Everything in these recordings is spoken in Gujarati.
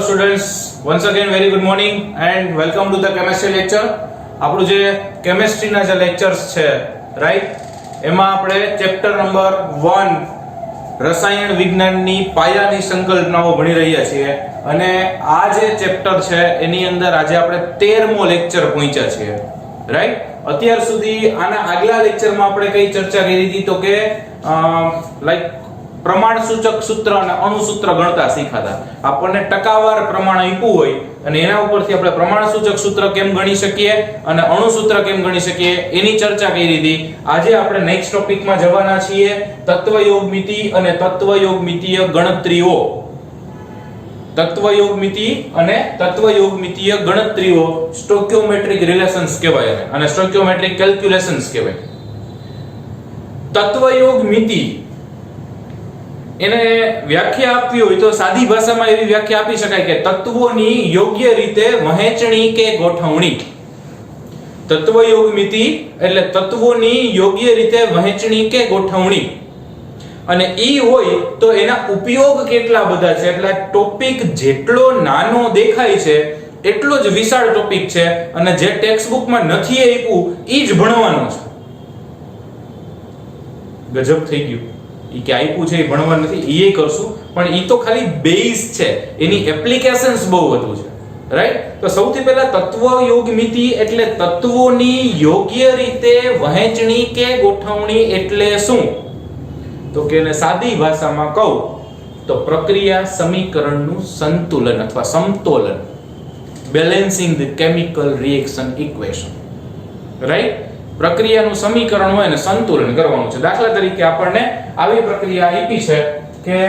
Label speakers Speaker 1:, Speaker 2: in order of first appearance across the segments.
Speaker 1: students, once again very good morning and welcome to the chemistry lecture. આપણું જે કેમેસ્ટ્રીના જે લેક્ચર્સ છે રાઈટ એમાં આપણે ચેપ્ટર નંબર 1 રસાયણ વિજ્ઞાનની પાયાની સંકલ્પનાઓ ભણી રહ્યા છીએ અને આ જે ચેપ્ટર છે એની અંદર આજે આપણે 13મો લેક્ચર પહોંચ્યા છીએ રાઈટ. અત્યાર સુધી આના આગલા લેક્ચરમાં આપણે કઈ ચર્ચા કરી હતી તો કે લાઈક પ્રમાણ સૂચક સૂત્ર અને અણુ સૂત્ર ગણતા શીખાતા. આપણને ટકાવાર પ્રમાણ આપ્યું હોય અને એના ઉપરથી આપણે પ્રમાણ સૂચક સૂત્ર કેમ ગણી શકીએ અને અણુ સૂત્ર કેમ ગણી શકીએ એની ચર્ચા કરી હતી. આજે આપણે નેક્સ્ટ ટોપિકમાં જવાના છીએ તત્વયોગમિતિ અને તત્વયોગમિતીય ગણતરીઓ. તત્વયોગમિતિ અને તત્વયોગમિતીય ગણતરીઓ સ્ટોઇકિયોમેટ્રિક રિલેશન્સ કહેવાય અને સ્ટોઇકિયોમેટ્રિક કેલ્ક્યુલેશન્સ કહેવાય. તત્વયોગમિતિ એને વ્યાખ્યા આપવી હોય તો સાદી ભાષામાં એવી વ્યાખ્યા આપી શકાય કે તત્વોની યોગ્ય રીતે વહેંચણી કે ગોઠવણી. તત્વયોગમિતિ એટલે તત્વોની યોગ્ય રીતે વહેંચણી કે ગોઠવણી. અને ઈ હોય તો એના ઉપયોગ કેટલા બધા છે એટલે ટોપિક જેટલો નાનો દેખાય છે એટલો જ વિશાળ ટોપિક છે અને જે ટેક્સ્ટ બુકમાં નથી આપ્યું ઈ જ ભણવાનું છે. ગજબ થઈ ગયું. ઈ કે આપ્યું છે એ ભણવાનું નથી એ કરશું પણ ઈ તો ખાલી બેઝ છે, એની એપ્લિકેશન્સ બહુ વધુ છે રાઈટ. તો સૌથી પહેલા તત્વયોગમિતિ એટલે તત્વોની યોગ્ય રીતે વહેંચણી કે ગોઠવણી એટલે શું તો કે એને સાદી ભાષામાં કહું તો પ્રક્રિયા સમીકરણનું સંતુલન અથવા સમતોલન, balancing the chemical reaction equation right. પ્રક્રિયાનું સમીકરણ હોય ને સંતુલન કરવાનું છે. દાખલા તરીકે આપણને આવી પ્રક્રિયા આપી છે કે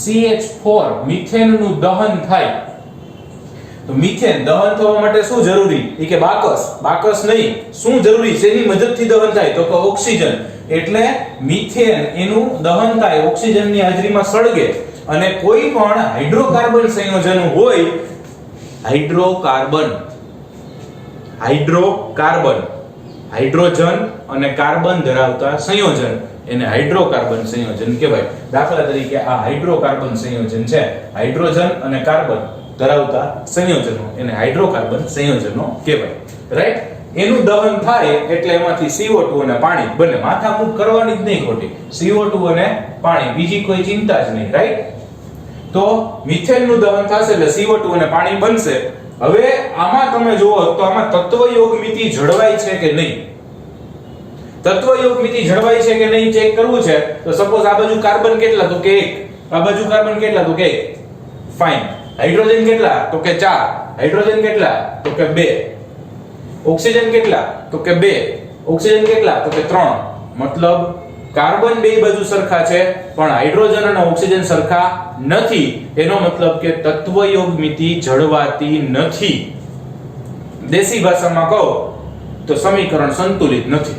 Speaker 1: CH4 મિથેનનું દહન થાય તો મિથેન દહન થવા માટે શું જરૂરી એ કે બાકસ નહીં, શું જરૂરી છે એની મદદથી દહન થાય તો કે ઓક્સિજન. એટલે મિથેન એનું દહન થાય ઓક્સિજનની હાજરીમાં સળગે અને કોઈ પણ હાઇડ્રોકાર્બન સંયોજન હોય હાઇડ્રોજન અને કાર્બન ધરાવતા સંયોજન એને હાઇડ્રોકાર્બન સંયોજન કહેવાય. દાખલા તરીકે આ હાઇડ્રોકાર્બન સંયોજન છે, હાઇડ્રોજન અને કાર્બન ધરાવતા સંયોજનો એને હાઇડ્રોકાર્બન સંયોજનો કહેવાય રાઈટ. એનું દહન થાય એટલે એમાંથી CO2 અને પાણી બને. માથાકૂટ કરવાની જ નહીં ખોટી, CO2 અને પાણી, બીજી કોઈ ચિંતા જ નહીં રાઈટ. તો મિથેનનું દહન થશે એટલે CO2 અને પાણી બનશે. હવે આમાં તમે જુઓ તો આમાં તત્વયોગમિતિ જળવાય છે કે નહીં. તત્વયોગમિતિ જળવાય છે કે નહીં ચેક કરવું છે તો સપોઝ આ બાજુ કાર્બન કેટલા તો કે 1, આ બાજુ કાર્બન કેટલા તો કે 1, ફાઇન. હાઇડ્રોજન કેટલા તો કે 4, હાઇડ્રોજન કેટલા તો કે 2, ઓક્સિજન કેટલા તો કે 2, ઓક્સિજન કેટલા તો કે 3. મતલબ કાર્બન બે બાજુ સરખા છે પણ હાઇડ્રોજન અને ઓક્સિજન સરખા નથી. એનો મતલબ કે તત્વયોગમિતિ જળવાતી નથી. દેશી ભાષામાં કહો તો સમીકરણ સંતુલિત નથી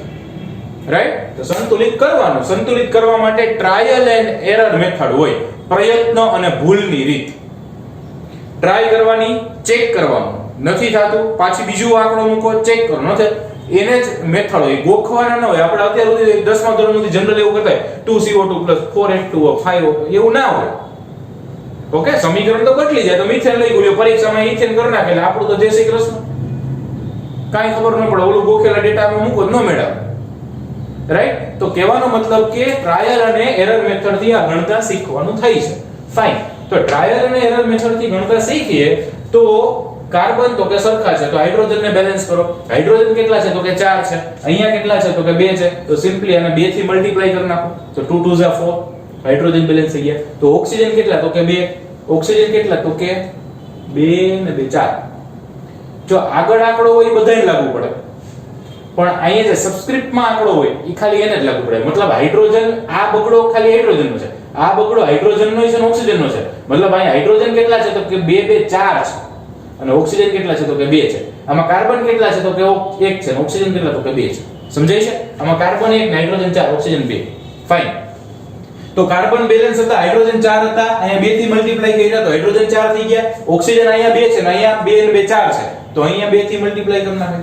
Speaker 1: રાઈટ. તો સંતુલિત કરવાનું, સંતુલિત કરવા માટે ટ્રાયલ એન્ડ એરર મેથડ હોય, પ્રયત્ન અને ભૂલની રીત. ટ્રાય કરવાની, ચેક કરવાનું, નથી થાતું પાછી બીજું આંકડો મૂકો, ચેક કરો, ન થાય એને જ મેથડ હોય, ગોખવાના ન હોય. આપણે અત્યાર સુધી 10મા ધોરણ સુધી જનરલ એવું કરતા 2CO2 4H2O 5O એવું ના હોય. ઓકે, સમીકરણ તો બદલી જાય તો મિથેન લઈ ગયો પરીક્ષામાં ઇથેન કરી નાખે એટલે આપણું તો જય શ્રી કૃષ્ણ, કાઈ ખબર ન પડે, ઓલું ગોખેલા ડેટામાં મૂકો ન મેળવે રાઈટ. તો કહેવાનો મતલબ કે ટ્રાયલ અને એરર મેથડ થી આ ગણતા શીખવાનું થાય છે. ફાઇન. તો ટ્રાયલ અને એરર મેથડ થી ગણતા શીખીએ તો કાર્બન તો કે સરખા છે તો હાઇડ્રોજન ને બેલેન્સ કરો. હાઇડ્રોજન કેટલા છે તો કે 4 છે, અહીંયા કેટલા છે તો કે 2 છે તો સિમ્પલી આને 2 થી મલ્ટીપ્લાય કરી નાખો તો 2 2 4, હાઇડ્રોજન બેલેન્સ થઈ ગયા. તો ઓક્સિજન કેટલા તો કે 2, ઓક્સિજન કેટલા તો કે 2 ને 2 4. જો આગળ આંકડો હોય એ બધાને લાગુ પડે પણ અહીંયા જે સબસ્ક્રિપ્ટમાં આંકડો હોય એ ખાલી એને જ લાગુ પડે. મતલબ હાઇડ્રોજન આ બગડો ખાલી હાઇડ્રોજનનો છે, આ બગડો હાઇડ્રોજનનો છે અને ઓક્સિજનનો છે. મતલબ અહીંયા હાઇડ્રોજન કેટલા છે તો કે 2 2 4 છે અને ઓક્સિજન કેટલા છે તો કે 2 છે. આમાં કાર્બન કેટલા છે તો કે 1 છે અને ઓક્સિજન કેટલા તો કે 2 છે. સમજાય છે? આમાં કાર્બન 1 હાઇડ્રોજન 4 ઓક્સિજન 2. ફાઇન. તો કાર્બન બેલેન્સ હતા, હાઇડ્રોજન 4 હતા, અહીંયા 2 થી મલ્ટીપ્લાય કર્યા તો હાઇડ્રોજન 4 થઈ ગયા. ઓક્સિજન અહીંયા 2 છે અને અહીંયા 2 અને 2 4 છે તો અહીંયા 2 થી મલ્ટીપ્લાય કરી નાખે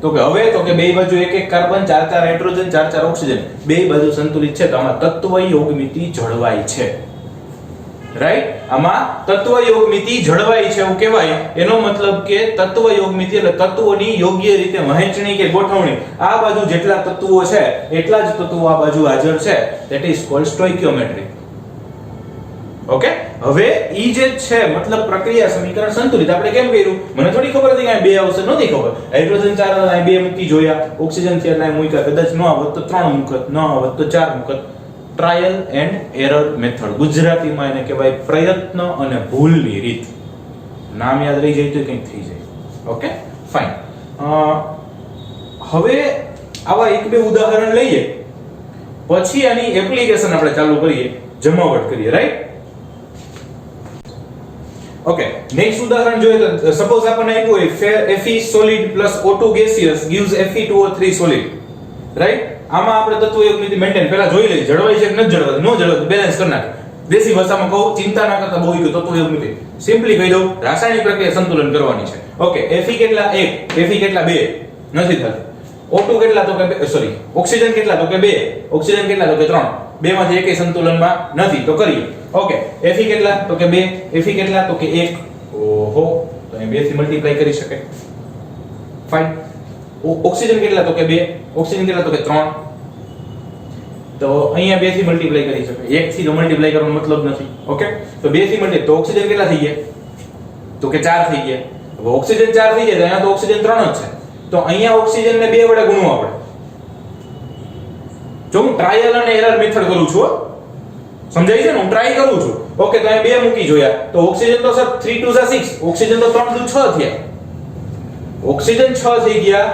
Speaker 1: તો કે હવે તો કે બે બાજુ એક એક કાર્બન 4 4 હાઇડ્રોજન 4 4 ઓક્સિજન બે બાજુ સંતુલિત છે તો આમાં તત્વયોગમિતિ જળવાય છે રાઈટ આમાં તત્વ યોગમિતિ જળવાઈ છે એવું કહેવાય એનો મતલબ કે તત્વ યોગમિતિ એટલે તત્વોની યોગ્ય રીતે વહેંચણી કે ગોઠવણી આ બાજુ જેટલા તત્વો છે એટલા જ તત્વો આ બાજુ હાજર છે ધેટ ઇઝ કોલ્ડ સ્ટોઇકિયોમેટ્રી ઓકે હવે ઈ જે છે મતલબ પ્રક્રિયા સમીકરણ સંતુલિત આપણે કેમ કર્યું મને થોડી ખબર હતી કે આ બે આવશે નહોતી ખબર હાઇડ્રોજન 4 આ બે મૂકી જોયા ઓક્સિજન થી એટલે મૂક્યા કદાચ ન આવત તો 3 મૂકત ન આવત તો 4 મૂકત ટ્રાયલ એન્ડ એરર મેથડ ગુજરાતીમાં એને કહેવાય પ્રયત્ન અને ભૂલની રીત નામ યાદ રહી જાય તો કંઈક થઈ જાય ઓકે ફાઇન હવે આવા એક બે ઉદાહરણ લઈએ પછી આની એપ્લિકેશન આપણે ચાલુ કરીએ જમાવટ કરીએ રાઈટ ઓકે નેક્સ્ટ ઉદાહરણ જોઈએ તો સપોઝ આપણને આપ્યું હોય Fe solid plus O2 gaseous gives Fe2O3 solid right આમાં આપણે તત્વ યોગમિતિ મેન્ટેન પહેલા જોઈ લઈએ જળવાઈ છે કે ન જળવાઈ નો જળવાઈ બેલેન્સ કરી નાખે દેશી ભાષામાં કહું ચિંતા ના કરતા બહુ કે તત્વ યોગમિતિ સિમ્પલી કહી દઉં રાસાયણિક પ્રક્રિયા સંતુલન કરવાની છે ઓકે Fe કેટલા 1 Fe કેટલા 2 નથી થતું O2 કેટલા તો કે સોરી ઓક્સિજન કેટલા તો કે 2 ઓક્સિજન કેટલા તો કે 3 બે માંથી એકેય સંતુલનમાં નથી તો કરીએ ઓકે Fe કેટલા તો કે 2 Fe કેટલા તો કે 1 ઓહો તો અહીં 2 થી મલ્ટીપ્લાય કરી શકાય ફાઇન ઓક્સિજન કેટલા તો કે 2 ઓક્સિજન કેટલા તો કે 3 તો અહીંયા 2 થી મલ્ટીપ્લાય કરી શકાય 1 થી તો મલ્ટીપ્લાય કરવાનો મતલબ નથી ઓકે તો 2 થી મલ્ટીપ્લાય તો ઓક્સિજન કેટલા થઈ ગયા તો કે 4 થઈ ગયા હવે ઓક્સિજન 4 થઈ જાય તો અહીંયા તો ઓક્સિજન 3 જ છે તો અહીંયા ઓક્સિજન ને 2 વડે ગુણવું આપણે જો હું ટ્રાયલ અને એરર મેથડ કરું છું સમજાય છે ને હું ટ્રાય કરું છું ઓકે તો અહીંયા 2 મૂકી જોયા તો ઓક્સિજન તો સર 3 2 6 ઓક્સિજન તો 3 2 6 થયા ઓક્સિજન 6 થઈ ગયા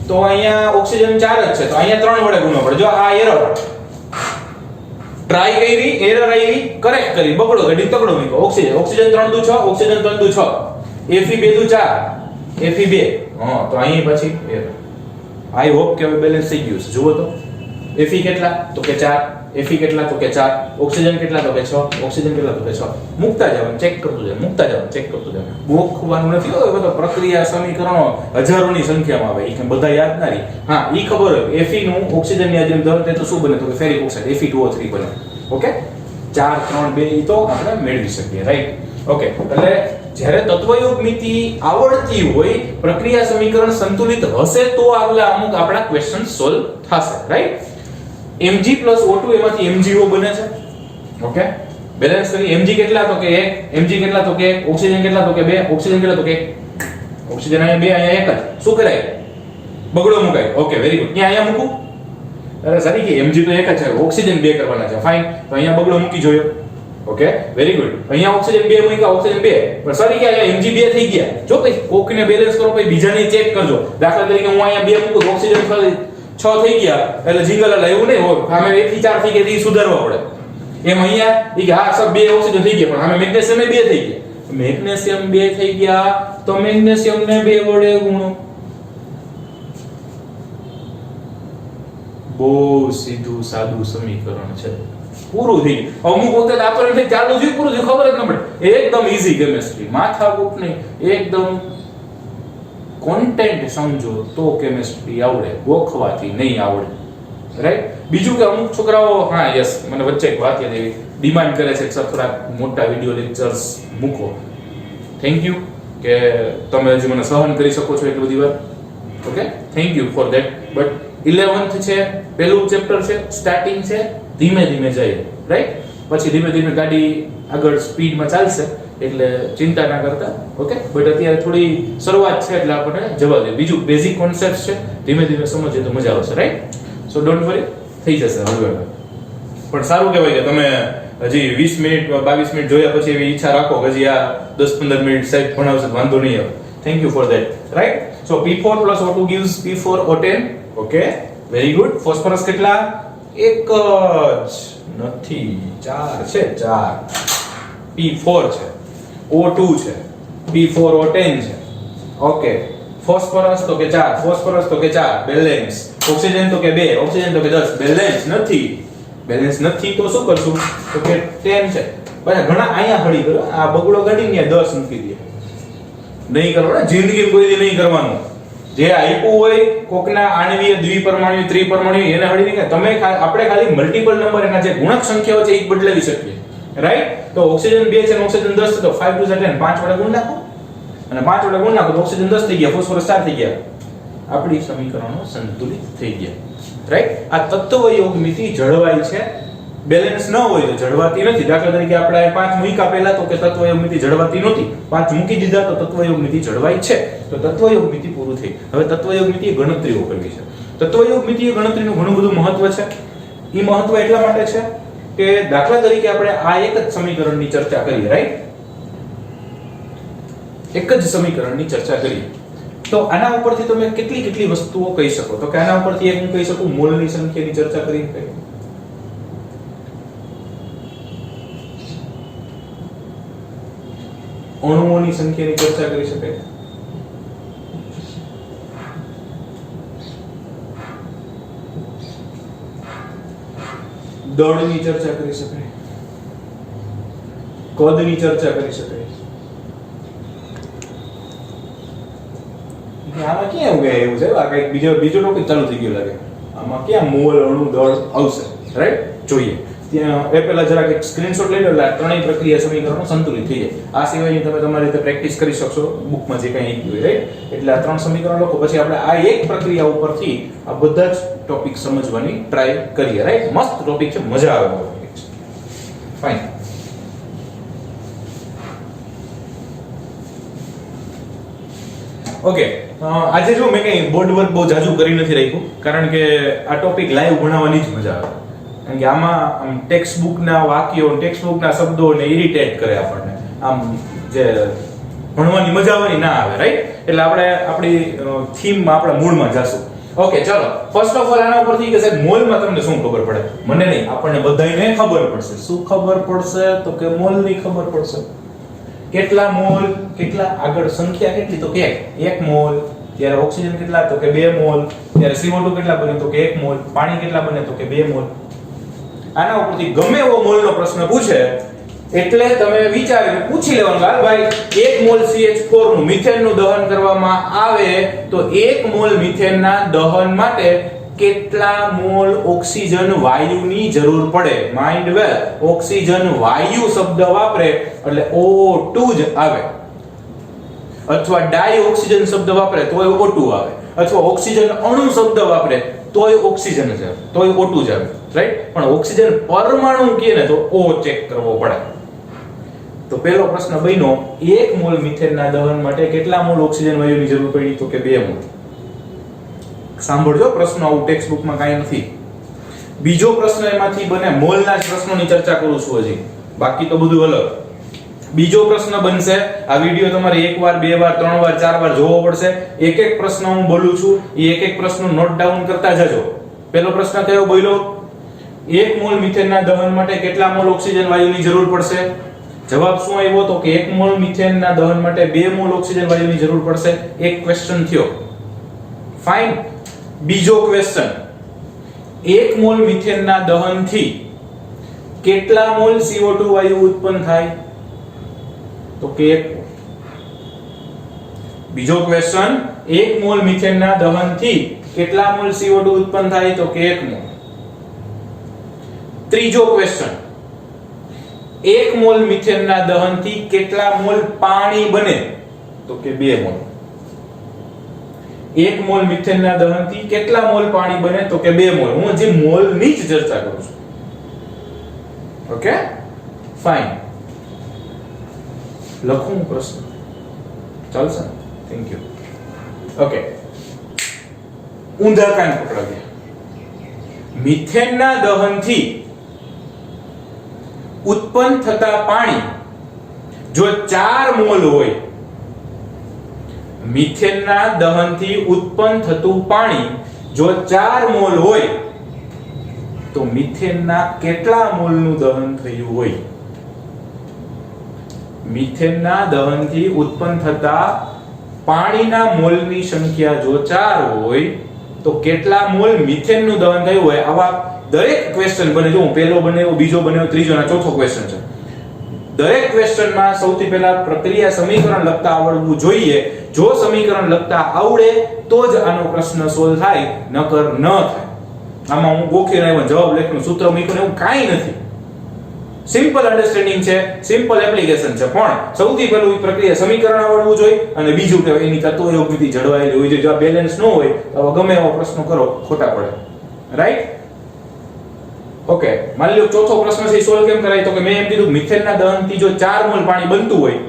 Speaker 1: તો અહીંયા ઓક્સિજન 4 જ છે તો અહીંયા 3 વડે ગુણવો પડે જો આ એરર ટ્રાય કરી એરર આવી કરેક્ટ કરી બગડો ઘડી તગડો મૂકો ઓક્સિજન 3 2 6 ઓક્સિજન 3 2 6 Fe 2 2 4 Fe 2 હા તો અહીં પછી એરર આઈ હોપ કે હવે બેલેન્સ થઈ ગયું છે જુઓ તો Fe કેટલા તો કે 4 Fe કેટલા તો કે 4 ઓક્સિજન કેટલા તો કે 6 ઓક્સિજન કેટલા તો કે 6 મુકતા જવાનું ચેક કરતું જાય મુકતા જવાનું ચેક કરતું જાય બોખવાનું નથી હો બધો પ્રક્રિયા સમીકરણો હજારોની સંખ્યામાં આવે ઈ કે બધા યાદ ના રહી હા ઈ ખબર હોય Fe નું ઓક્સિજન ની જેમ ધરાવતે તો શું બને તો કે ફેરિક ઓક્સાઇડ Fe2O3 બને ઓકે 4 3 2 ઈ તો આપણે મેળવી શકીએ રાઈટ ઓકે એટલે જ્યારે તત્વયોગમિતિ આવડતી હોય પ્રક્રિયા સમીકરણ સંતુલિત હશે તો આગલા અમુક આપણા ક્વેશ્ચન સોલ્વ થશે રાઈટ Mg O2 એમાંથી MgO બને છે ઓકે બેલેન્સ કરી Mg કેટલા તો કે 1 Mg કેટલા તો કે 1 ઓક્સિજન કેટલા તો કે 2 ઓક્સિજન કેટલા તો કે 1 ઓક્સિજન અહીંયા 2 અહીંયા 1 જ શું કરાય બગડો મુકાય ઓકે વેરી ગુડ ત્યાં અહીંયા મૂકું અરે સારી કે Mg તો 1 જ છે ઓક્સિજન 2 કરવાના છે ફાઇન તો અહીંયા બગડો મૂકી જોયો ઓકે વેરી ગુડ અહીંયા ઓક્સિજન 2 મૂક્યા ઓક્સિજન 2 પણ સોરી કે અહીંયા Mg 2 થઈ ગયા જો ભાઈ કોકને બેલેન્સ કરો ભાઈ બીજાને ચેક કરજો દાખલા તરીકે હું અહીંયા 2 મૂકું ઓક્સિજન 6 થઈ ગયા એટલે જીંગલ એટલે એવું નહીં હોય સામે 1 થી 4 થઈ ગયા ઈ સુધારવા પડે એમ અહીંયા ઈ કે હા સબ 2 ઓક્સિજન થઈ ગયા પણ સામે મેગ્નેશિયમ 2 થઈ ગયા મેગ્નેશિયમ 2 થઈ ગયા તો મેગ્નેશિયમ ને 2 વડે ગુણો બહુ સીધું સાદું સમીકરણ છે પૂરું થઈ ગયું અમુક વખત આ તો એટલે ચાલુ થયું પૂરું થયું ખબર જ ન પડે એકદમ ઈઝી કેમિસ્ટ્રી માથાકૂટ નહીં એકદમ કોન્ટેન્ટ સમજો તો કેમિસ્ટ્રી આવડે ગોખવાથી નહીં આવડે રાઈટ બીજું કે અમુક છોકરાઓ હા યસ મને વચ્ચે એક વાત યાદ આવી ડિમાન્ડ કરે છે કે સર થોડા મોટા વિડિયો લેક્ચર્સ મૂકો થેન્ક યુ કે તમે હજી મને સહન કરી શકો છો એટલી બધી વાર okay thank you for that but 11th છે પહેલું ચેપ્ટર છે સ્ટાર્ટિંગ છે ધીમે ધીમે જાય રાઈટ પછી ધીમે ધીમે ગાડી આગળ સ્પીડમાં ચાલશે એટલે ચિંતા ના કરતા ઓકે બટ અત્યારે થોડી શરૂઆત છે એટલે આપણે જવા દે બીજું બેઝિક કોન્સેપ્ટ છે ધીમે ધીમે સમજીએ તો મજા આવશે રાઈટ સો ડોન્ટ વરી થઈ જશે હવે પણ સારું કહેવાય કે તમે હજી 20 મિનિટ 22 મિનિટ જોયા પછી એવી ઈચ્છા રાખો કે હજી આ 10-15 મિનિટ સાહેબ ભણાવશે તો વાંધો નહીં આવે thank you for that right so P4 O2 gives P4O10 okay very good phosphorus કેટલા એક જ નથી 4 છે 4 P4 છે O2 છે P4O10 છે ઓકે ફોસ્ફરસ તો કે 4 ફોસ્ફરસ તો કે 4 બેલેન્સ ઓક્સિજન તો કે 2 ઓક્સિજન તો કે 10 બેલેન્સ નથી તો શું કરશું તો કે 10 છે બરાબર ઘણા અહીંયા હળી કરો આ બગડો કાઢીને 10 મૂકી દે નહીં કરવાનું જિંદગી કોઈ દી નહીં કરવાનું જે આપ્યું હોય કોકના આણ્વીય દ્વિપરમાણ્વીય ત્રિપરમાણ્વીય એને હળી નહીં તમે આપણે ખાલી મલ્ટીપલ નંબર એના જે ગુણક સંખ્યાઓ છે એ બદલાવી શકીએ રાઈટ? તો ઓક્સિજન 2 છે અને ઓક્સિજન 10 છે તો 5 2 10 5 વડે ગુણ નાખો અને 5 વડે ગુણ નાખો તો ઓક્સિજન 10 થઈ ગયા, ફોસ્ફરસ 4 થઈ ગયા. આપણી સમીકરણો સંતુલિત થઈ ગયા. રાઈટ? આ તત્વ યોગમિતિ જળવાય છે. બેલેન્સ ન હોય તો જળવાતી નથી. દાખલા તરીકે આપણે 5 મૂક્યા પહેલા તો કે તત્વ યોગમિતિ જળવાતી નહોતી, 5 મૂકી દીધા તો તત્વ યોગમિતિ જળવાય છે. તો તત્વ યોગમિતિ પૂરું થઈ. હવે તત્વ યોગમિતિ ગણતરીઓ કરવી છે. તત્વ યોગમિતિ ગણતરીનું ઘણું બધું મહત્વ છે. એ મહત્વ એટલા માટે છે કે દાખલા તરીકે આપણે આ એક જ સમીકરણની ચર્ચા કરીએ, રાઈટ? એક જ સમીકરણની ચર્ચા કરીએ તો આના ઉપરથી તમે કેટલી વસ્તુઓ કહી શકો? તો કે આના ઉપરથી એક હું કહી શકું મોલની સંખ્યાની ચર્ચા કરી શકાય, અણુઓની સંખ્યાની ચર્ચા કરી શકાય, દળની ચર્ચા કરી શકાય, કદની ચર્ચા કરી શકાય. આમાં ક્યાં એવું એવું છે? આ કઈક બીજો ટોપિક ચાલુ થઈ ગયો લાગે. આમાં ક્યાં મોલ, અણુ, દળ આવશે? રાઈટ? જોઈએ. ત્યાં એ પહેલા જરાક એક સ્ક્રીનશોટ લઈ લો એટલે ત્રણેય પ્રક્રિયા સમીકરણો સંતુલિત થઈ જાય. આ સિવાયની તમે તમારી રીતે પ્રેક્ટિસ કરી શકશો બુકમાં જે કંઈ આપ્યું હોય, રાઈટ? એટલે આ 3 સમીકરણ લખો, પછી આપણે આ એક પ્રક્રિયા ઉપરથી આ બધા જ ટોપિક સમજવાની ટ્રાય કરીએ, રાઈટ? મસ્ત ટોપિક છે, મજા આવે એવો ટોપિક છે. ફાઇન. ઓકે, આજે જો મેં કઈ બોર્ડ વર્ક બહુ જાજુ કરી નથી રાખ્યું કારણ કે આ ટોપિક લાઈવ ભણાવવાની જ મજા આવે. કારણ કે આમાં ટેક્સ્ટ બુકના વાક્યો, ટેક્સ્ટ બુકના શબ્દોને ઇરિટેટ કરે આપણને. આમ જે ભણવાની મજા આવવાની ના આવે, રાઈટ? એટલે આપણે આપણી થીમમાં આપણા મૂળમાં જાશું. ઓકે, ચલો ફર્સ્ટ ઓફ ઓલ આના ઉપરથી કે સાહેબ મોલમાં તમને શું ખબર પડે? મને નહીં, આપણને બધાયને ખબર પડશે. શું ખબર પડશે? તો કે મોલની ખબર પડશે. કેટલા મોલ, કેટલા આગળ સંખ્યા કેટલી? તો કે 1 મોલ. ત્યારે ઓક્સિજન કેટલા? તો કે 2 મોલ. ત્યારે CO2 કેટલા બને? તો કે 1 મોલ. પાણી કેટલા બને? તો કે 2 મોલ. આના ઉપરથી ગમે એવો મોલનો પ્રશ્ન પૂછે એટલે તમે વિચારીને પૂછી લેવાનું, હાલ ભાઈ 1 મોલ CH4 નું મિથેનનું દહન કરવામાં આવે તો 1 મોલ મિથેનના દહન માટે કેટલા મોલ ઓક્સિજન વાયુની જરૂર પડે? માઇન્ડ વેલ, ઓક્સિજન વાયુ શબ્દ વાપરે એટલે O2 જ આવે, અથવા ડાઈ ઓક્સિજન શબ્દ વાપરે તોય O2 આવે, અથવા ઓક્સિજન અણુ શબ્દ વાપરે તોય ઓક્સિજન જ આવે, તોય O2 જ આવે, રાઈટ? પણ ઓક્સિજન પરમાણુ કહે ને તો O ચેક કરવો પડે. તો પહેલો પ્રશ્ન બન્યો 1 મોલ મિથેનના દહન માટે કેટલા મોલ ઓક્સિજન વાયુની જરૂર પડી? તો કે 2 મોલ. સાંભળજો, પ્રશ્ન આવું ટેક્સ્ટ બુકમાં કાંઈ નથી. બીજો પ્રશ્ન એમાંથી બને, મોલના જ પ્રશ્નોની ચર્ચા કરું છું હજી, બાકી તો બધું અલગ. બીજો પ્રશ્ન બનશે, આ વિડિયો તમારે 1 વાર 2 વાર 3 વાર 4 વાર જોવો પડશે. એક એક પ્રશ્ન હું બોલું છું એ એક એક પ્રશ્ન નોટ ડાઉન કરતા જજો. પહેલો પ્રશ્ન કયો બોલ્યો? 1 મોલ મિથેનના દહન માટે કેટલા મોલ ઓક્સિજન વાયુની જરૂર પડશે? જવાબ શું આવ્યો? તો કે 1 મોલ મિથેનના દહન માટે 2 મોલ ઓક્સિજન વાયુની જરૂર પડશે. એક ક્વેશ્ચન થયો. ફાઇન. બીજો ક્વેશ્ચન, 1 મોલ મિથેનના દહનથી કેટલા મોલ CO2 વાયુ ઉત્પન્ન થાય? તો કે 1. બીજો ક્વેશ્ચન, 1 મોલ મિથેનના દહનથી કેટલા મોલ CO2 ઉત્પન્ન થાય? તો કે 1 મોલ. ત્રીજો ક્વેશ્ચન, 1 મોલ મિથેનના દહનથી કેટલા મોલ પાણી બને? તો કે 2 મોલ. 1 મોલ મિથેનના દહનથી કેટલા મોલ પાણી બને? તો કે 2 મોલ. હું જે મોલની જ ચર્ચા કરું છું. Okay, fine. લખું પ્રશ્ન, ચાલશે? Thank you. ઓકે, ઊંધા કાન પકડાવ્યા. મિથેનના દહનથી ઉત્પન્ન થતા પાણી જો 4 મોલ હોય, મિથેનના દહનથી ઉત્પન્ન થતું પાણી જો 4 મોલ હોય તો મિથેનના કેટલા મોલનું દહન થયું હોય? મિથેનના દહનથી ઉત્પન્ન થતા પાણીના મોલની સંખ્યા જો 4 હોય તો કેટલા મોલ મિથેનનું દહન થયું હોય? આવા દરેક ક્વેશ્ચન બને. જો હું પહેલો બનાવ્યો, બીજો બનાવ્યો, ત્રીજો અને ચોથો ક્વેશ્ચન છે. દરેક ક્વેશ્ચનમાં સૌથી પહેલા પ્રક્રિયા સમીકરણ લખતા આવડવું જોઈએ. જો સમીકરણ લખતા આવડે તો જ આનો પ્રશ્ન સોલ્વ થાય, નકર ન થાય. આમાં હું ગોખીને આવ્યો જવાબ લખીને સૂત્ર મૂક્યું એવું કાંઈ નથી. સિમ્પલ અન્ડરસ્ટેન્ડિંગ છે, સિમ્પલ એપ્લિકેશન છે, પણ સૌથી પહેલું એ પ્રક્રિયા સમીકરણ આવડવું જોઈએ અને બીજું કે એની તત્વયોગમિતિ જળવાયેલી હોવી જોઈએ. જો આ બેલેન્સ ન હોય તો ગમે એવો પ્રશ્ન કરો ખોટા પડે. રાઈટ? ઓકે, માની લો ચોથો પ્રશ્ન છે સોલ્વ કેમ કરાય? તો કે મેં એમ કીધું મિથેનના દહનથી જો 4 મોલ પાણી બનતું હોય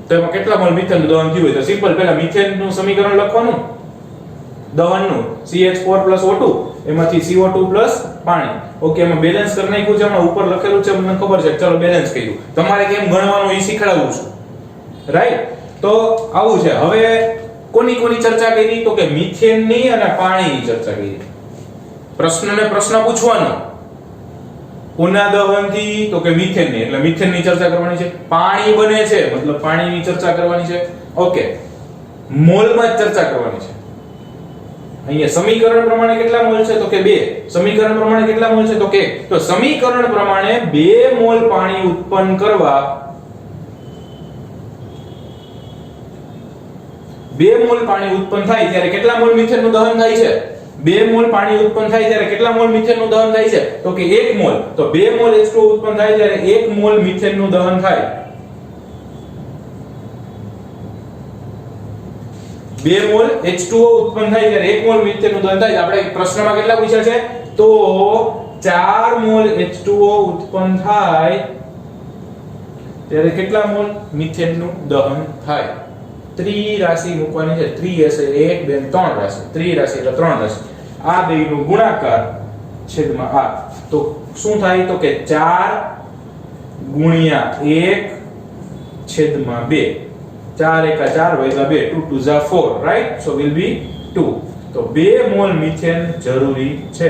Speaker 1: તો એમાં કેટલા મોલ મિથેનનું દહન થયું હોય? તો સિમ્પલ પહેલા મિથેનનું સમીકરણ લખવાનું, દહનનું CH4 O2, એમાંથી CO2 પાણી. ઓકે, એમાં બેલેન્સ કરી નાખ્યું છે, હમણાં ઉપર લખેલું છે, મને ખબર છે. ચલો બેલેન્સ કર્યું. તમારે કેમ ગણવાનું એ શીખડાવું છું. રાઈટ? તો આવું છે. હવે કોની કોની ચર્ચા કરી? તો કે મિથેનની અને પાણીની ચર્ચા કરી. પ્રશ્નને પ્રશ્ન પૂછવાનો. કોના દહનથી? તો કે મિથેનની, એટલે મિથેનની ચર્ચા કરવાની છે. પાણી બને છે મતલબ પાણીની ચર્ચા કરવાની છે. ઓકે, મોલમાં જ ચર્ચા કરવાની છે. અહીંયા સમીકરણ પ્રમાણે કેટલા મોલ છે? તો કે 2. સમીકરણ પ્રમાણે કેટલા મોલ છે? તો કે તો સમીકરણ પ્રમાણે 2 મોલ પાણી ઉત્પન્ન કરવા 2 મોલ પાણી ઉત્પન્ન થાય ત્યારે કેટલા મોલ મિથેનનું દહન થાય છે? 2 મોલ પાણી ઉત્પન્ન થાય ત્યારે કેટલા મોલ મિથેનનું દહન થાય છે? તો કે 1 મોલ. તો 2 મોલ H2O ઉત્પન્ન થાય ત્યારે 1 મોલ મિથેનનું દહન થાય. 2 મોલ H2O ઉત્પન્ન થાય ત્યારે 1 મોલ મિથેનનું દહન થાય. આપણે પ્રશ્નમાં કેટલા પૂછ્યા છે? તો 4 મોલ H2O ઉત્પન્ન થાય ત્યારે કેટલા મોલ મિથેનનું દહન થાય? ત્રિરાશિ મૂકવાની છે. 3 હશે 1 2 3 રાશિ. ત્રિરાશિ એટલે 3 રાશિ. આ બેયનો ગુણાકાર છેદમાં આ. તો શું થાય? તો કે 4 ગુણ્યા 1 છેદમાં 2. 4 એકા 4 વૈગા 2, 2 2 Jha 4, right? So will be 2. તો 2 મોલ મિથેન જરૂરી છે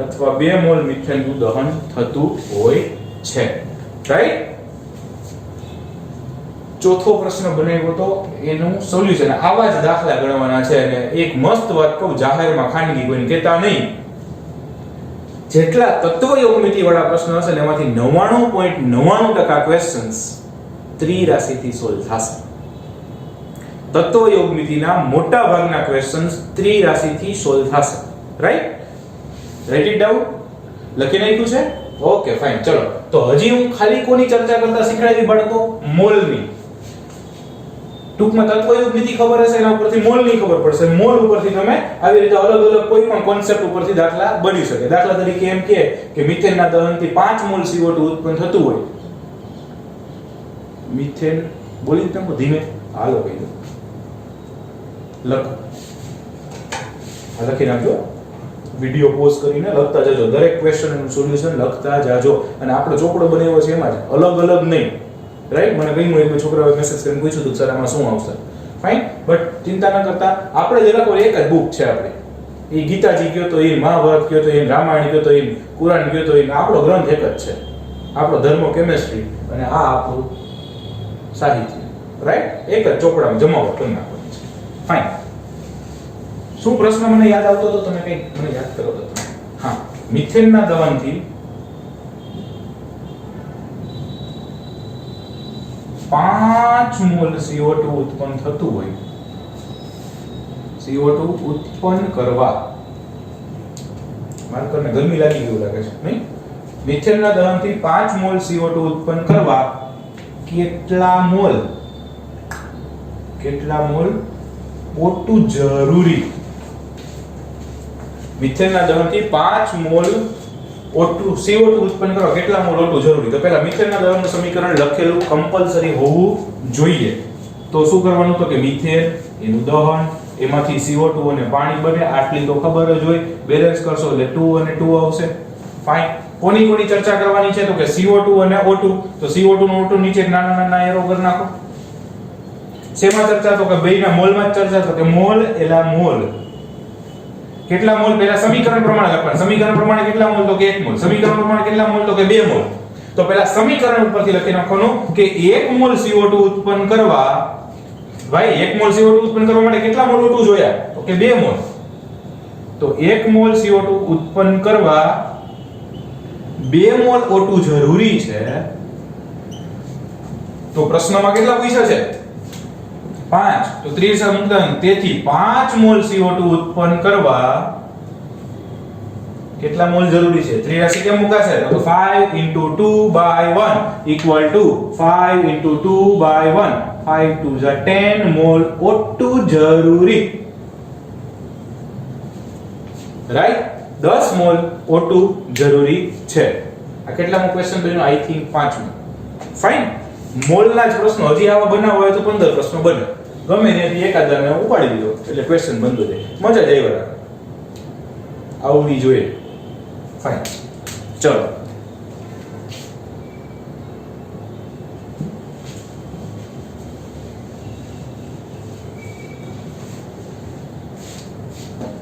Speaker 1: અથવા 2 મોલ મિથેનનું દહન થતું હોય છે. રાઈટ? ચોથો પ્રશ્ન બનાવ્યો તો એનું સોલ્યુશન. આવા જ દાખલા ગણવાના છે. અને એક મસ્ત વાત કહું, જાહેરમાં ખાનગી કોઈને કહેતા નહીં. જેટલા તત્વયોગમિતિ વાળા પ્રશ્ન હશે ને એમાંથી 99.99% ક્વેશ્ચન્સ ત્રિરાશિથી સોલ્વ થશે. તત્વયોગમિતિના મોટા ભાગના ક્વેશ્ચન્સ ત્રિરાશિથી સોલ્વ થશે. રાઈટ? Right it down. લખી નાખ્યું છે? Okay fine. ચલો તો હજી હું ખાલી કોની ચર્ચા કરતા શીખડાવી બાળકો? મોલની. ટૂંકમાં તત્વયોગમિતિ ખબર હશે, એના ઉપરથી મોલની ખબર પડશે. મોલ ઉપરથી તમે આવી રીતે અલગ અલગ કોઈ પણ કોન્સેપ્ટ ઉપરથી દાખલા બની શકે. દાખલા તરીકે એમ કે મિથેનના દહનથી 5 મોલ CO2 ઉત્પન્ન થતું હોય. મિથેન બોલી તમે ધીમે હાલો કહી દો. લખો, લખી નાખજો. વિડિયો પોઝ કરીને લખતા જજો. દરેક ક્વેશ્ચનનું સોલ્યુશન લખતા જાજો. અને આપણો ચોપડો બનાવ્યો છે એમાં જ અલગ અલગ નહીં. રાઈટ? મને ગમ્યું એક છોકરાઓએ મેસેજ કરીને પૂછ્યું હતું સર આમાં શું આવશે. ફાઇન, બટ ચિંતા ન કરતા. આપણે જે લખો એક જ બુક છે આપણી. એ ગીતાજી કયો તો એ, મહાભારત કયો તો એ, રામાયણ કયો તો એ, કુરાન કયો તો એ. આપણો ગ્રંથ એક જ છે. આપણો ધર્મ કેમેસ્ટ્રી અને આ આપણું સાહિત્ય. રાઈટ? એક જ ચોપડામાં જમાવટ કરી નાખવાની છે. ફાઇન. શું પ્રશ્ન મને યાદ આવતો હતો? તમે કઈ મને યાદ કરો તો. હા, મિથેનના દહનથી 5 મોલ CO2 ઉત્પન્ન થતું હોય. CO2 ઉત્પન્ન કરવા, માર્કરને ગરમી લાગી ગયું લાગે છે નહીં? મિથેનના દહનથી 5 મોલ CO2 ઉત્પન્ન કરવા કેટલા મોલ O2 જરૂરી? મિથેનના દહનથી 5 મોલ CO2 ઉત્પન્ન કરવા કેટલા મોલ O2 જરૂરી? તો પહેલા મિથેનના દહનનું સમીકરણ લખેલું કમ્પલસરી હોવું જોઈએ. તો શું કરવાનું? તો કે મિથેન, એનું દહન, એમાંથી CO2 અને પાણી બને. આટલી તો ખબર જ હોય. બેલેન્સ કરશો એટલે 2 અને 2 આવશે. ફાઇન. કોની ચર્ચા કરવાની છે? તો કે CO2 અને O2. તો CO2 નો O2 નીચે નાના નાના એરો કરી નાખો. શેમાં ચર્ચા? તો કે બેયના મોલમાં ચર્ચા. તો કે મોલ એલા મોલ. કેટલા મોલ? પહેલા સમીકરણ પ્રમાણે લખવાનું. સમીકરણ પ્રમાણે કેટલા મોલ? તો કે 1 મોલ. સમીકરણ પ્રમાણે કેટલા મોલ? તો કે 2 મોલ. તો પહેલા સમીકરણ ઉપરથી લખી નાખવાનું કે 1 મોલ CO2 ઉત્પન્ન કરવા, ભાઈ 1 મોલ CO2 ઉત્પન્ન કરવા માટે કેટલા મોલ O2 જોયા? તો કે 2 મોલ. તો 1 મોલ CO2 ઉત્પન્ન કરવા 2 મોલ O2 જરૂરી છે. તો પ્રશ્નમાં કેટલા પૂછ્યા છે? 5. તો 30 મુકતા તેથી 5 મોલ CO2 ઉત્પન્ન કરવા કેટલા મોલ જરૂરી છે? ત્રિરાશી કેમ મુકાશે? તો 5 * 2/1 = 5 * 2/1 5 2 = 10 મોલ O2 જરૂરી, રાઈટ? 10 મોલ O2 જરૂરી છે. આ કેટલામો ક્વેશ્ચન બન્યો? I think 5મો. ફાઇન. મોલના જ પ્રશ્નો હજી આવા બનાવવા હોય તો 15 પ્રશ્નો બને. ગમે ત્યાંથી એકાદાને ઉપાડી દીધો એટલે ક્વેશ્ચન બંધ થઈ જાય. મજા જ આવી રાખે. આવડી જોઈએ. ફાઇન. ચલો.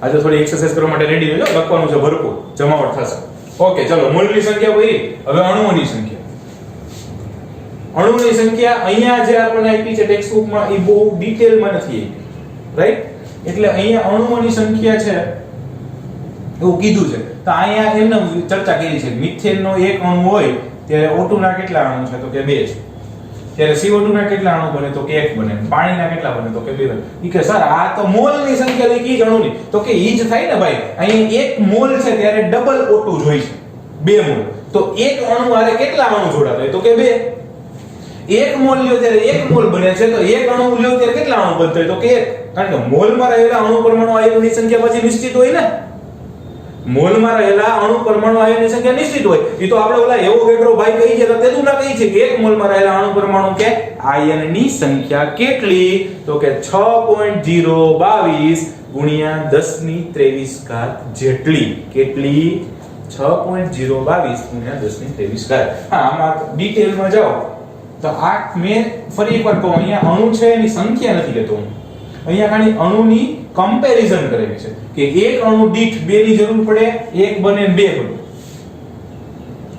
Speaker 1: આજે થોડી એક્સરસાઇઝ કરવા માટે રેડી રહેજો. લખવાનું છે ભરપૂર, જમાવટ થશે. ઓકે, ચલો. મૂળની સંખ્યા વળી. હવે અણુઓની સંખ્યા. અણુની સંખ્યા અહીંયા જે આપણને આપી છે ટેક્સ્ટ બુકમાં એ બહુ ડિટેલમાં નથી આપી, રાઈટ? એટલે અહીંયા અણુઓની સંખ્યા છે એવું કીધું છે. તો અહીંયા એમને ચર્ચા કરી છે. મિથેનનો એક અણુ હોય ત્યારે O2 ના કેટલા અણુ છે? તો કે 2 છે. ત્યારે CO2 ના કેટલા અણુ બને? તો કે 1 બને. પાણીના કેટલા બને? તો કે 2 બને. ઈ કે સર આ તો મોલની સંખ્યા લઈ જ અણુની. તો કે ઈ જ થાય ને ભાઈ. અહીંયા 1 મોલ છે ત્યારે ડબલ O2 જોઈ છે. 2 મોલ. તો એક અણુ આરે કેટલા અણુ જોડાતા? તો કે 2. 1 મોલ લ્યો ત્યારે 1 મોલ બને છે. તો એક અણુ લ્યો ત્યારે કેટલા અણુ બનતા હોય? તો કે 1. કારણ કે મોલમાં રહેલા અણુ પરમાણુ આયનોની સંખ્યા પછી નિશ્ચિત હોય ને. મોલમાં રહેલા અણુ પરમાણુ આયનની સંખ્યા નિશ્ચિત હોય. ઈ તો આપણે ઓલા એવોગેડ્રો ભાઈ કહી ગયા તેનું ના કહી છે કે 1 મોલમાં રહેલા અણુ પરમાણુ કે આયનની સંખ્યા કેટલી? તો કે 6.022 ગુણ્યા 1023 જેટલી. કેટલી? 6.022 ગુણ્યા 1023. હા, આમાં ડિટેલમાં જાઓ તો આ મેં ફરી એકવાર કહું, અહીંયા અણુ છે એની સંખ્યા નથી લેતો હું. અહીંયા ખાલી અણુની કમ્પેરિઝન કરેલી છે કે એક અણુ દીઠ 2 ની જરૂર પડે, 1 બને 2 બને.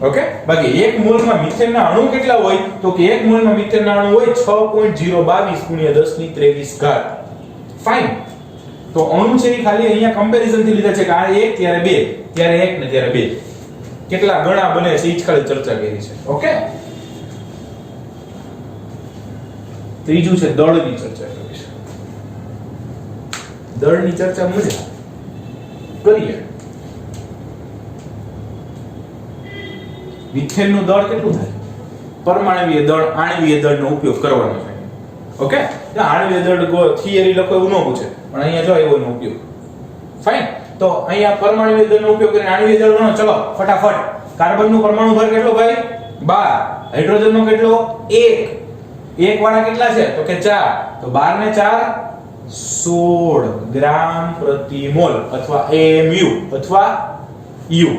Speaker 1: ઓકે? બાકી 1 મોલમાં મિથેનના અણુ કેટલા હોય? તો કે 1 મોલમાં મિથેનના અણુ હોય 6.022 ગુણ્યા 1023. ફાઇન. તો અણુ છે એ ખાલી અહીંયા કમ્પેરિઝન થી લીધા છે કે આ 1 ત્યારે 2 ત્યારે 1 ને ત્યારે 2 કેટલા ગણા બને છે એ જ ખાલી ચર્ચા કરી છે. ઓકે? ત્રીજું છે દળની ચર્ચા કરીશ. દળની ચર્ચા મજા કરીએ. મિથેનનું દળ કેટલું થાય? પરમાણવીય દળ, આણવીય દળનો ઉપયોગ કરવાનો છે. ઓકે? તો આણવીય દળ થિયરી લખો એવું ન પૂછે, પણ અહીંયા જો એવોનો ઉપયોગ. ફાઇન. તો અહીંયા પરમાણવીય દળનો ઉપયોગ કરીને આણવીય દળનો ચલો ફટાફટ. કાર્બનનું પરમાણુ ભાર કેટલો ભાઈ? 12. હાઇડ્રોજનનો કેટલો? 1. 1 વાળા કેટલા છે? તો કે 4. તો 12 ને 4 16 ગ્રામ પ્રતિ મોલ અથવા AMU અથવા U.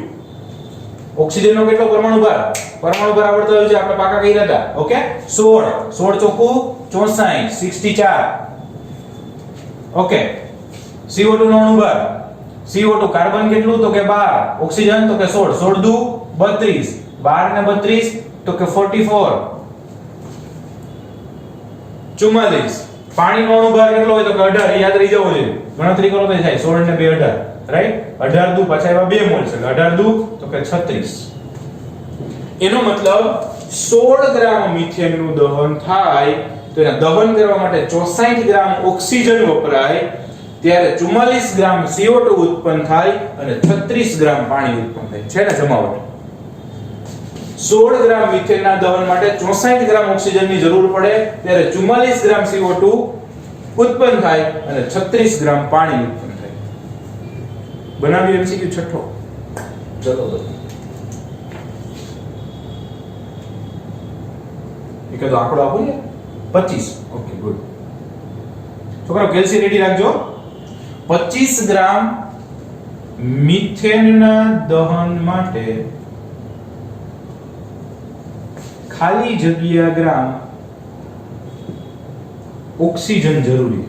Speaker 1: ઓક્સિજનનો કેટલો પરમાણુ ભાર? પરમાણુ ભાર આવડતો હોય છે, આપણે પાકા કર્યા હતા. ઓકે? 16 16 ચોકુ 64 64. ઓકે? CO2 નો અણુ ભાર. CO2 કાર્બન કેટલું? તો કે 12. ઓક્સિજન તો કે 16 16 દુ 32. 12 ને 32 તો કે 44. 44. પાણીનો અણુ ભાર કેટલો હોય? તો કે 18. યાદ રહી જવો જોઈએ. ગણતરી કરો તો થાય 16 ને 2 18. રાઈટ? 18 દુ પાછા એવા 2 મોલ છે. 18 દુ તો કે 36. એનો મતલબ 16 ગ્રામ મિથેનનું દહન થાય તો એને દહન કરવા માટે 64 ગ્રામ ઓક્સિજન વપરાય ત્યારે 44 ગ્રામ CO2 ઉત્પન્ન થાય અને 36 ગ્રામ પાણી ઉત્પન્ન થાય. છે ને જમાવટ? 16 ગ્રામ મિથેનના દહન માટે 64 ગ્રામ ઓક્સિજનની જરૂર પડે ત્યારે 44 ગ્રામ CO2 ઉત્પન્ન થાય અને 36 ગ્રામ પાણી ઉત્પન્ન થાય. બનાવી MCQ છઠ્ઠો. ચલો એકાદો આંકડો આપો ને. 25. Okay, good. છોકરાઓ કેલ્સી રેડી રાખજો. 25 ગ્રામ મિથેનના દહન માટે ખાલી જગ્યા ગ્રામ ઓક્સિજન જરૂરી.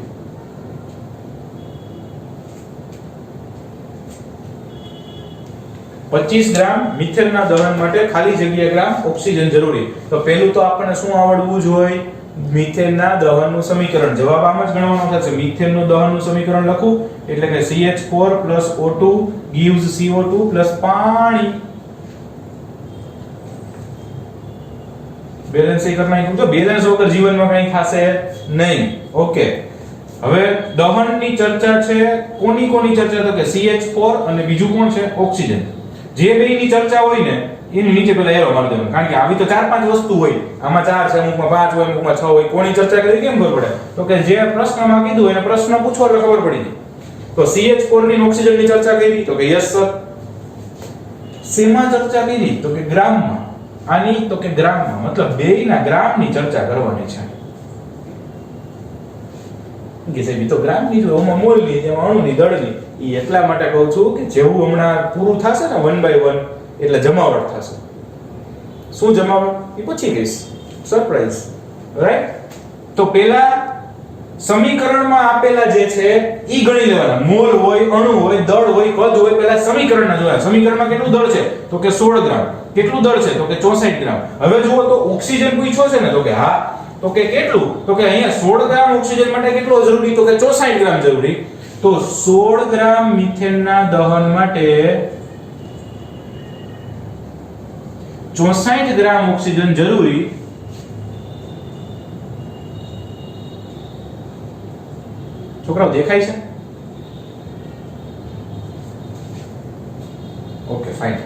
Speaker 1: પચીસ ગ્રામ મિથેનના દહન માટે ખાલી જગ્યા ગ્રામ ઓક્સિજન જરૂરી. તો પહેલું તો આપણને શું આવડવું જોઈએ? મિથેનના દહનનું સમીકરણ. જવાબ આમ જ ગણવાનો થશે. મિથેનનું દહનનું સમીકરણ લખું એટલે કે CH4 O2 gives CO2 પાણી. બેલેન્સ એ કરી નાખ્યું. તો બેલેન્સ વગર જીવનમાં કંઈ થશે નહીં. ઓકે, હવે દહનની ચર્ચા છે. કોની ચર્ચા? તો કે CH4 અને બીજું કોણ છે? ઓક્સિજન. જે બેયની ચર્ચા હોય ને એની નીચે પેલા એરો મારી દેવાનો, કારણ કે આવી તો 4-5 વસ્તુ હોય, આમાં 4 છે, અમુકમાં 5 હોય, અમુકમાં 6 હોય, કોની ચર્ચા કરી કેમ ખબર પડે? તો કે જે પ્રશ્નમાં કીધું એને પ્રશ્ન પૂછો એટલે ખબર પડી જાય. તો CH4 ની ઓક્સિજનની ચર્ચા કરી તો કે યસ સર. શેમાં ચર્ચા કરી તો કે ગ્રામમાં. આની તો કે ગ્રામમાં, મતલબ બેયના ગ્રામની ચર્ચા કરવાની છે. કે સાહેબ તો ગ્રામની જો ઓમાં મોલની જેમ અણુની દળની, ઈ એટલા માટે કહું છું કે જેવું હમણાં પૂરું થશે ને 1 by 1 એટલે જમાવટ થશે. શું જમાવટ? એ પછી કહીશ, સરપ્રાઈઝ, રાઈટ? તો પેલા સમીકરણમાં આપેલા જે છે ઈ ગણી લેવાના. મોલ હોય, અણુ હોય, દળ હોય, કદ હોય, પેલા સમીકરણના જોયા. સમીકરણમાં કેટલું દળ છે તો કે 16 ગ્રામ. કેટલું દળ છે તો કે 64 ગ્રામ. હવે જુઓ તો ઓક્સિજન પૂછ્યો છે ને તો કે હા, તો કે કેટલું? તો કે અહીંયા 16 ગ્રામ ઓક્સિજન માટે કેટલો જરૂરી? તો કે 64 ગ્રામ જરૂરી. તો 16 ગ્રામ મિથેનના દહન માટે 64 ગ્રામ ઓક્સિજન જરૂરી. છોકરાઓ દેખાય છે? Okay fine.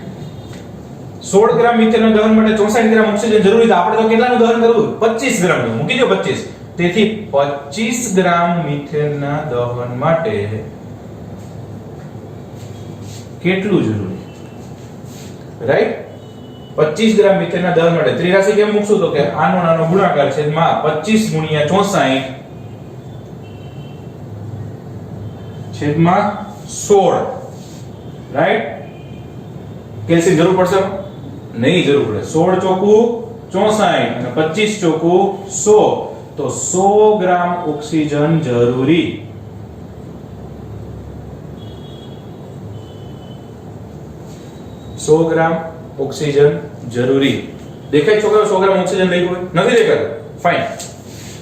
Speaker 1: 16 ગ્રામ મિથેનના દહન માટે 64 ગ્રામ ઓક્સિજન જરૂરી છે. આપણે તો કેટલાનું દહન કરવું? 25 ગ્રામ નું. મૂકી દો 25. તેથી 25 ગ્રામ મિથેનના દહન માટે કેટલું જરૂરી? રાઈટ? 25 ગ્રામ મિથેનના દહન માટે ત્રિરાશી કેમ મૂકશું તો કે આનો નાનો ગુણાકાર છેદમાં 25 ગુણ્યા 64 છેદમાં 16. રાઈટ? કેલ્શિયમ જરૂર પડશે? નહીં જરૂર પડે. 16 ચોકું 64 અને 25 ચોકું 100, તો 100 ગ્રામ ઓક્સિજન જરૂરી. ઓક્સિજન જરૂરી. દેખાય છોકરા 100 ગ્રામ ઓક્સિજન લઈ હોય? નથી દેખાતું? ફાઇન.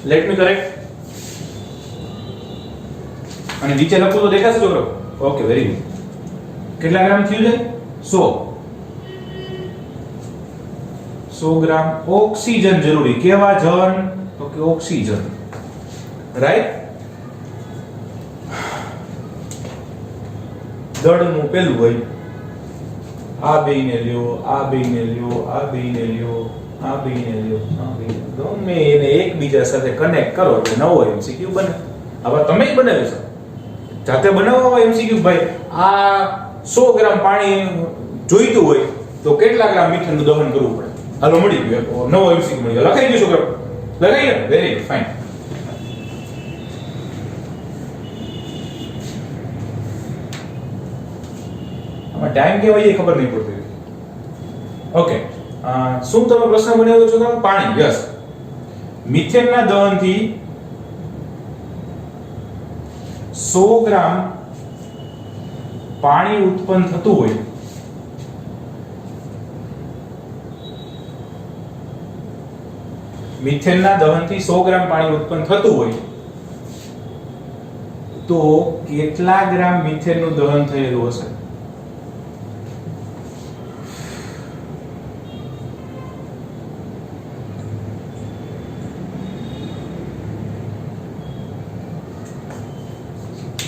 Speaker 1: Let me correct. અને નીચે લખું તો દેખાશે છોકરો? Okay very good. કેટલા ગ્રામ થયું છે? 100 ગ્રામ ઓક્સિજન જરૂરી. કેવા જન? તો કે ઓક્સિજન. રાઈટ? દળનું પેલું હોય આ બેયને લ્યો, આ બેયને લ્યો, આ બેયને લ્યો, આ બેયને લ્યો, આ બેયને, ગમે એને એકબીજા સાથે કનેક્ટ કરો એટલે નવો MCQ બને. હવે તમે જ બનાવી શકો. જાતે બનાવવા MCQ ભાઈ આ 100 ગ્રામ પાણી જોઈતું હોય તો કેટલા ગ્રામ મીઠાનું દહન કરવું પડે? હાલો મળી ગયો, નવો MCQ મળી ગયો. લખાઈ ગયો છોકરો? લખાઈ ગયો? Very fine. આમાં ટાઈમ કેવો એ ખબર નહીં પડતી. ઓકે, શું તમે પ્રશ્ન બનાવ્યો છો? તમે પાણી, યસ. મિથેનના દહનથી 100 ગ્રામ પાણી ઉત્પન્ન થતું હોય મિથેનના દહનથી 100 ગ્રામ પાણી ઉત્પન્ન થતું હોય તો કેટલા ગ્રામ મિથેનનું દહન થયેલું હશે?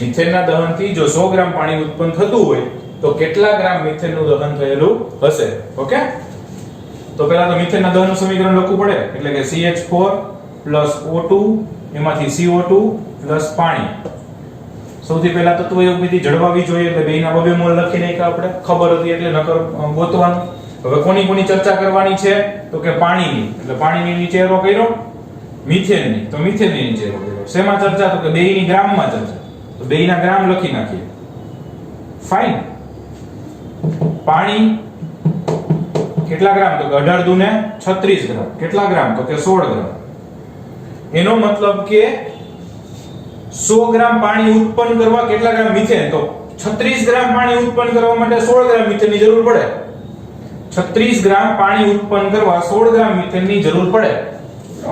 Speaker 1: મિથેનના દહનથી જો 100 ગ્રામ પાણી ઉત્પન્ન થતું હોય તો કેટલા ગ્રામ મિથેનનું દહન થયેલું હશે? ઓકે, તો પહેલા તો મિથેનના દહનનું સમીકરણ લખવું પડે, એટલે કે CH4 O2 એમાંથી CO2 પાણી. સૌથી પહેલા તત્વ યોગવિધિ જળવાવી જોઈએ, એટલે બેયના બબે મોલ લખી નાખ્યા આપણે. ખબર હતી એટલે નકર ગોતવાનું. હવે કોની કોની ચર્ચા કરવાની છે તો કે પાણીની, એટલે પાણીની નીચે એરો કર્યો, મિથેનની તો મિથેનની નીચે એરો કર્યો. શેમાં ચર્ચા? તો કે બેયની ગ્રામમાં ચર્ચા, તો બેયના ગ્રામ લખી નાખીએ. ફાઇન. પાણી કેટલા ગ્રામ? તો કે 18 દુને 36 ગ્રામ. કેટલા ગ્રામ? તો કે 16 ગ્રામ. એનો મતલબ કે 100 ગ્રામ પાણી ઉત્પન્ન કરવા કેટલા ગ્રામ મિથેન? તો 36 ગ્રામ પાણી ઉત્પન્ન કરવા માટે 16 ગ્રામ મિથેનની જરૂર પડે. 36 ગ્રામ પાણી ઉત્પન્ન કરવા 16 ગ્રામ મિથેનની જરૂર પડે.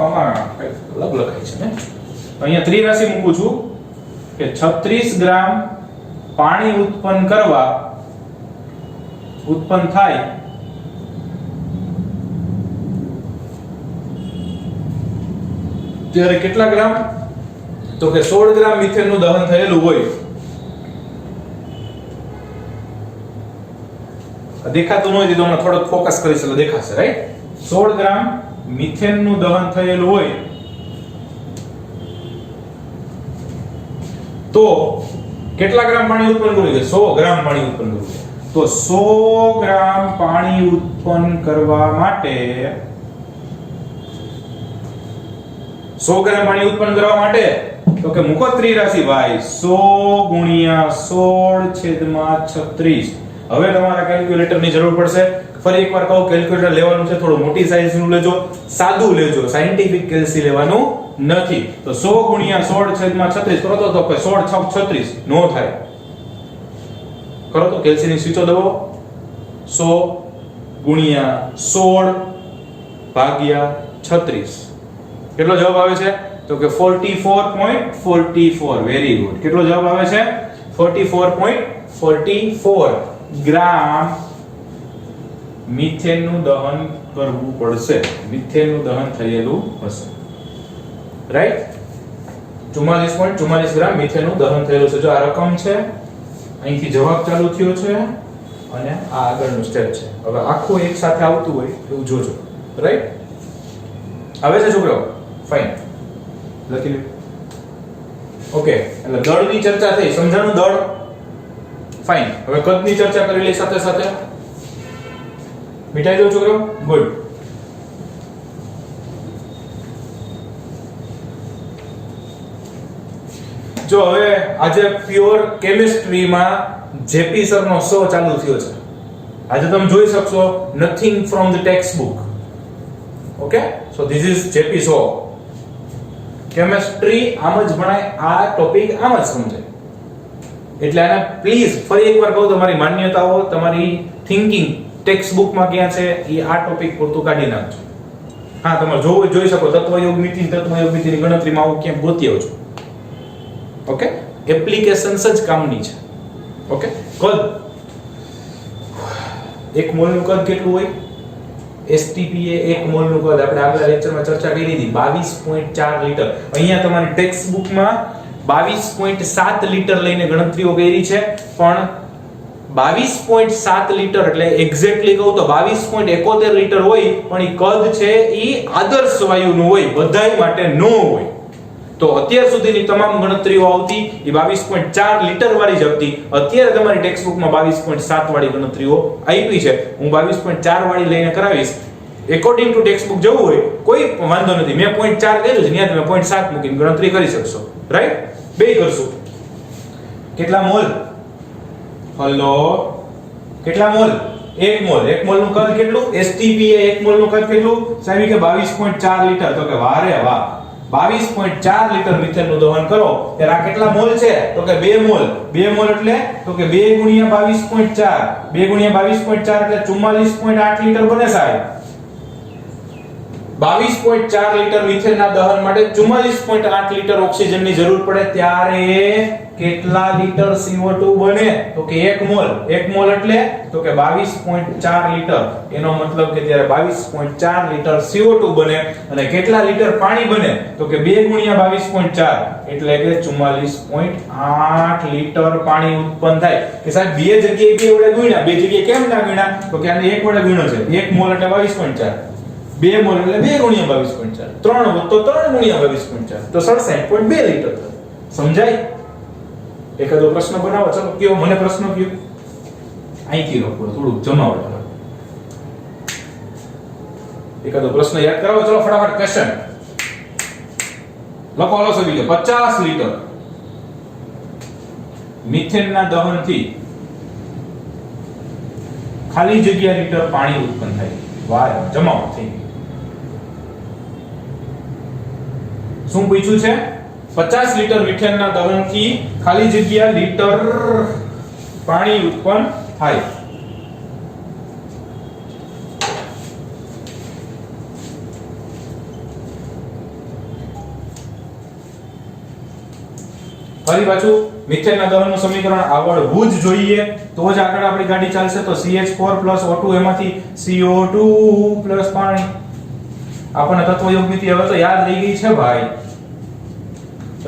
Speaker 1: આમાં અલગ લખાય છે ને, અહીંયા ત્રિરાશી મૂકું છું કે 36 ગ્રામ પાણી ઉત્પન્ન કરવા ઉત્પન્ન થાય ત્યારે કેટલા ગ્રામ? તો કે 16 ગ્રામ મિથેનનું દહન થયેલું હોય દેખાતું ન હોય તો હમણાં થોડોક ફોકસ કરીશ એટલે દેખાશે, રાઈટ? 16 ગ્રામ મિથેન નું દહન થયેલું હોય તો કેટલા ગ્રામ પાણી ઉત્પન્ન કરવું છે? 100 ગ્રામ પાણી ઉત્પન્ન કરવું છે. તો 100 ગ્રામ પાણી ઉત્પન્ન કરવા માટે 100 ગ્રામ પાણી ઉત્પન્ન કરવા માટે તો કે મૂકો ત્રિરાશિ ભાઈ 100 ગુણ્યા 16/36. હવે તમારા કેલ્ક્યુલેટરની જરૂર પડશે. ફરી એકવાર કહું, કેલ્ક્યુલેટર લેવાનું છે થોડું મોટી સાઈઝનું લેજો, સાદું લેજો, સાયન્ટિફિક કેલ્સી લેવાનું નથી. તો 100 ગુણ્યા 16/36 કરો તો કે 16 6 36 નો થાય. કરો તો કેલ્સીની સ્વિચો દબાવો. 100 ગુણ્યા 16 ભાગ્યા 36 કેટલો જવાબ આવે છે? તો કે 44.44. Very good. કેટલો જવાબ આવે છે? 44.44 ગ્રામ મિથેનનું દહન કરવું પડશે. મિથેનનું દહન થયેલું હશે, રાઈટ? 44.44 ગ્રામ મિથેનનું દહન થયેલું છે. જો આ રકમ છે, અહીંથી જવાબ ચાલુ થયો છે અને આ આગળનું સ્ટેપ છે. હવે આખું એક સાથે આવતું હોય એવું જોજો, રાઈટ? આવે છે છોકરાઓ? ફાઇન, લખી લો. ઓકે, એટલે દળની ચર્ચા થઈ, સમજાણું? દળ ફાઇન. હવે કદની ચર્ચા કરી લઈ સાથે સાથે. મિટાઈ દો છોકરાઓ. ગુડ. જો હવે આજે પ્યોર કેમિસ્ટ્રીમાં જેપી સર નો શો ચાલુ થયો છે. આજે તમે જોઈ શકશો nothing from the text book. Okay, so this is JP show. Chemistry આમ જ ભણાય, આ ટોપિક આમ જ સમજાય. એટલે આને પ્લીઝ ફરી એકવાર કહું, તમારી માન્યતાઓ, તમારી થિંકિંગ ટેક્સ્ટ બુકમાં ક્યાં છે એ આ ટોપિક પૂરતું કાઢી નાખજો. હા, તમે જોઈ શકો તત્વયોગમિતિની ગણતરીમાં આવું ક્યાં ગોતી આવજો. ઓકે, એપ્લિકેશન્સ જ કામની છે. ઓકે, કદ 1 મોલ નું કદ કેટલું હોય? એસટીપી એ 1 મોલ નું કદ આપણે આગલા લેક્ચરમાં ચર્ચા કરી હતી 22.4 લિટર. અહીંયા તમારી ટેક્સ્ટ બુકમાં 22.7 લિટર લઈને ગણતરીઓ કરી છે, પણ 22.7 લિટર એટલે એક્ઝેક્ટલી કહું તો 22.71 લિટર હોય, પણ એ કદ છે એ આદર્શ વાયુનું હોય, બધાય માટે ન હોય. તો અત્યાર સુધીની તમામ ગણતરીઓ આવતી એ 22.4 લિટર વાળી જ હતી. અત્યારે તમારી ટેક્સ્ટ બુકમાં 22.7 વાળી ગણતરીઓ આપી છે. હું 22.4 વાળી લઈને કરાવીશ. એકોર્ડિંગ ટુ ટેક્સ્ટ બુક જવું હોય કોઈ વાંધો નથી. મેં 0.4 કર્યું છે, ત્યાં તમે 0.7 મૂકીને ગણતરી કરી શકશો, રાઈટ? બે કરશું. કેટલા મોલ? હલો, કેટલા મોલ? 1 મોલ. 1 મોલ નું કદ કેટલું? એસટીપી એ 1 મોલ નું કદ કેટલું? સાહેબ કે 22.4 લિટર. તો કે વારે વાહ, 22.4 લિટર મિથેનનું દહન કરો ત્યારે આ કેટલા મોલ છે? તો કે 2 મોલ. 2 મોલ એટલે તો કે 2 ગુણ્યા 22.4. 2 ગુણ્યા 22.4 એટલે 44.8 લિટર બને સાહેબ. 22.4 લિટર મિથેનના દહન માટે 44.8 લિટર ઓક્સિજનની જરૂર પડે, ત્યારે કેટલા લિટર CO2 બને? તો કે 1 મોલ. 1 મોલ એટલે તો કે 22.4 લિટર. એનો મતલબ કે ત્યારે 22.4 લિટર CO2 બને. અને કેટલા લિટર પાણી બને? તો કે 2 ગુણ્યા 22.4 એટલે કે 44.8 લિટર પાણી ઉત્પન્ન થાય. કે સાહેબ બે જગ્યાએ 2 વડે ગુણ્યા, બે જગ્યાએ કેમ ના ગુણ્યા? તો કે આને 1 વડે ગુણ્યો છે. 1 મોલ એટલે 22.4, 2 મોલ એટલે 2 ગુણ્યા 22.4, 3 તો 3 ગુણ્યા 22.4 તો 67.2 લિટર. સમજાય? એકાદો પ્રશ્ન બનાવો. ચલો કયો, મને પ્રશ્ન કયો. અહીંથી લખો, થોડું જમાવટ કરો. એકાદો પ્રશ્ન યાદ કરાવો. ચલો ફટાફટ ક્વેશ્ચન લખો. હાલો સભી, 50 લિટર મિથેનના દહનથી ખાલી જગ્યા લિટર પાણી ઉત્પન્ન થાય. વાહ, જમાવટ થઈ ગઈ. શું પૂછ્યું છે? 50 લિટર મિથેનના દહનથી ખાલી જગ્યા લિટર પાણી ઉત્પન્ન થાય. ફરી પાછું મિથેનના દહનનું સમીકરણ આવડવું જ જોઈએ, તો જ આગળ આપણી ગાડી ચાલશે. તો CH4 O2 એમાંથી CO2 પાણી. આપણને તત્વયોગમિતિ હવે તો યાદ રહી ગઈ છે ભાઈ,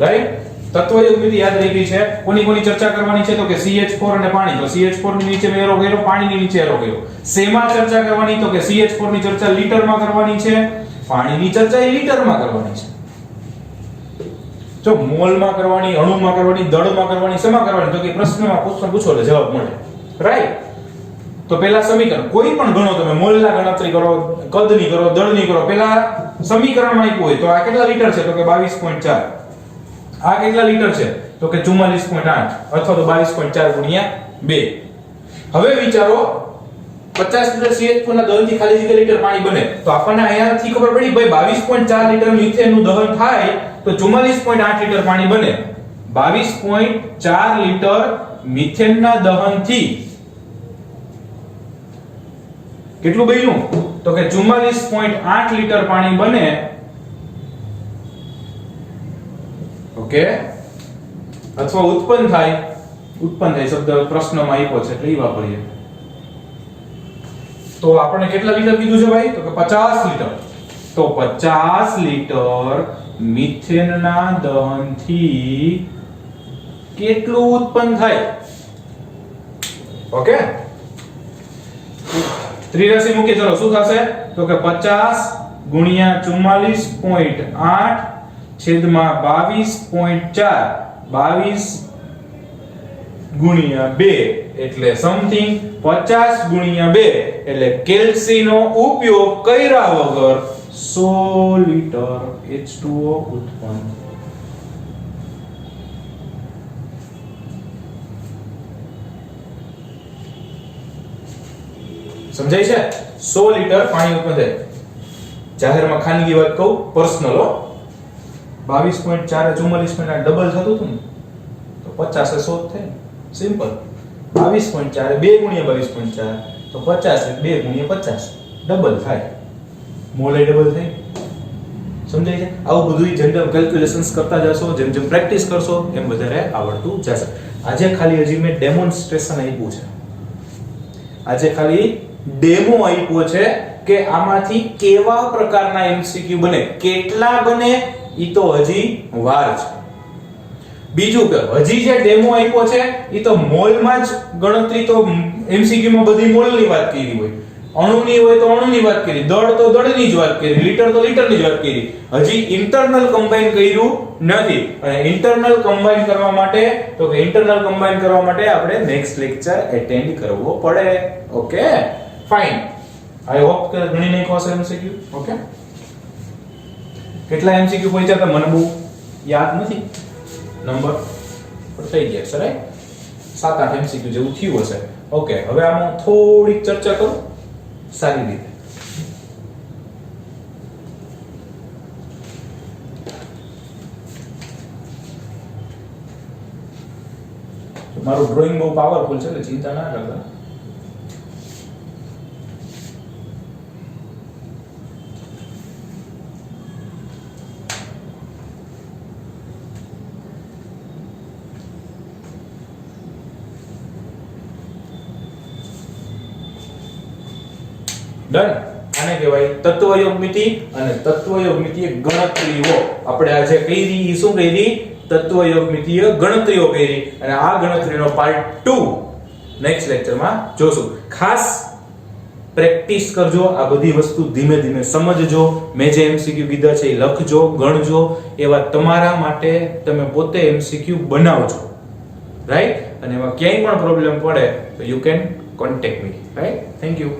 Speaker 1: રાઈટ? તત્વયુગ મિતિ યાદ રાખી છે. કોની કોની ચર્ચા કરવાની છે તો કે CH4 અને પાણી. તો CH4 ની નીચે એરો કર્યો, પાણીની નીચે એરો કર્યો. શેમાં ચર્ચા કરવાની તો કે CH4 ની ચર્ચા લીટરમાં કરવાની છે, પાણીની ચર્ચા એ લીટરમાં કરવાની છે. જો મોલમાં કરવાની, અણુમાં કરવાની, દળમાં કરવાની, શેમાં કરવાની તો કે પ્રશ્નમાં પૂછો એટલે જવાબ મળે. રાઈટ. તો પહેલા સમીકરણ કોઈ પણ ગણો તમે, મોલના ગણતરી કરો, કદની કરો, દળની કરો, પહેલા સમીકરણમાં આપ્યું હોય તો આ કેટલા લીટર છે તો કે 22.4. આ કેટલા લીટર છે તો કે 44.8 અથવા તો 22.4 ગુણ્યા 2. હવે વિચારો 50 લીટર CH4 ના દહનથી ખાલી જગ્યા લીટર પાણી બને તો આપણને અહીંયાથી ખબર પડી ભાઈ 22.4 લીટર મિથેનનું દહન થાય તો 44.8 લીટર પાણી બને. 22.4 લીટર મિથેનના દહનથી કેટલું બન્યું તો કે 44.8 લીટર પાણી બને. ઓકે, અથવા ઉત્પન્ન થાય શબ્દ પ્રશ્નમાં આપ્યો છે એટલે એ વાપરીએ. તો આપણે કેટલા લીટર કીધું છે ભાઈ તો કે 50 લીટર. તો 50 લીટર મિથેનના દહનથી કેટલું ઉત્પન્ન થાય? ઓકે, ત્રિરાશી મૂકી ચલો શું થશે તો કે 50 ગુણ્યા 44.8 છેદમાં 22.4 22 ગુણ્યા 2 એટલે સમથિંગ 50 ગુણ્યા 2 એટલે કેલ્સીનો ઉપયોગ કર્યા વગર 100 લીટર H2O ઉત્પન્ન. સમજાય છે? 100 લીટર પાણી ઉત્પન્ન થાય. જાહેરમાં ખાનગી વાત કહું, પર્સનલ હો. 22.4 44.8 ડબલ થતું હતું ને તો 50 એ 100 થાય. સિમ્પલ. 22.4 2 ગુણ્યા 22.4 તો 50 એ 2 ગુણ્યા 50 ડબલ થાય. મોલે ડબલ થાય. સમજાય છે? આવું બધું જનરલ કેલ્ક્યુલેશન્સ કરતા જશો, જેમ જેમ પ્રેક્ટિસ કરશો એમ વધારે આવડતું જશે. આજે ખાલી હજી મેં ડેમોન્સ્ટ્રેશન આપ્યું છે. આજે ખાલી ડેમો આપ્યો છે કે આમાંથી કેવા પ્રકારના MCQ બને, કેટલા બને ઈ તો હજી વાર છે. બીજું કે હજી જે ડેમો આપ્યો છે ઈ તો મોલમાં જ ગણતરી, તો MCQ માં બધી મોલની વાત કરી હોય, અણુની હોય તો અણુની વાત કરી, દળ તો દળની જ વાત કરી, લીટર તો લીટરની જ વાત કરી. હજી ઇન્ટરનલ કમ્બાઈન કર્યું નથી. અને ઇન્ટરનલ કમ્બાઈન કરવા માટે તો કે ઇન્ટરનલ કમ્બાઈન કરવા માટે આપણે નેક્સ્ટ લેક્ચર એટેન્ડ કરવો પડે. Okay fine. આઈ હોપ કે ઘણી નહીં ખોસે MCQ. ઓકે, કેટલા MCQ પહોંચ્યા હતા મને બહુ યાદ નથી નંબર, પણ થઈ ગયા છે રાઈટ. 7-8 MCQ જેવું થયું હશે. ઓકે, હવે આમાં થોડીક ચર્ચા કરું સારી રીતે. મારું ડ્રોઈંગ બહુ પાવરફુલ છે એટલે ચિંતા ના કરતા. ડન. આને કહેવાય તત્વયોગ મિતિ. અને તત્વયોગ મિતિય ગણતરીઓ આપણે આજે કરી. શું કરી? તત્વયોગ મિતિય ગણતરીઓ કરી. અને આ ગણતરીનો પાર્ટ 2 નેક્સ્ટ લેક્ચરમાં જોશું. ખાસ પ્રેક્ટિસ કરજો. આ બધી વસ્તુ ધીમે ધીમે સમજજો. મેં જે MCQ કીધા છે એ લખજો, ગણજો. એવા તમારા માટે તમે પોતે MCQ બનાવજો. રાઈટ? અને એમાં ક્યાંય પણ પ્રોબ્લેમ પડે તો you can contact me. Right? Thank you.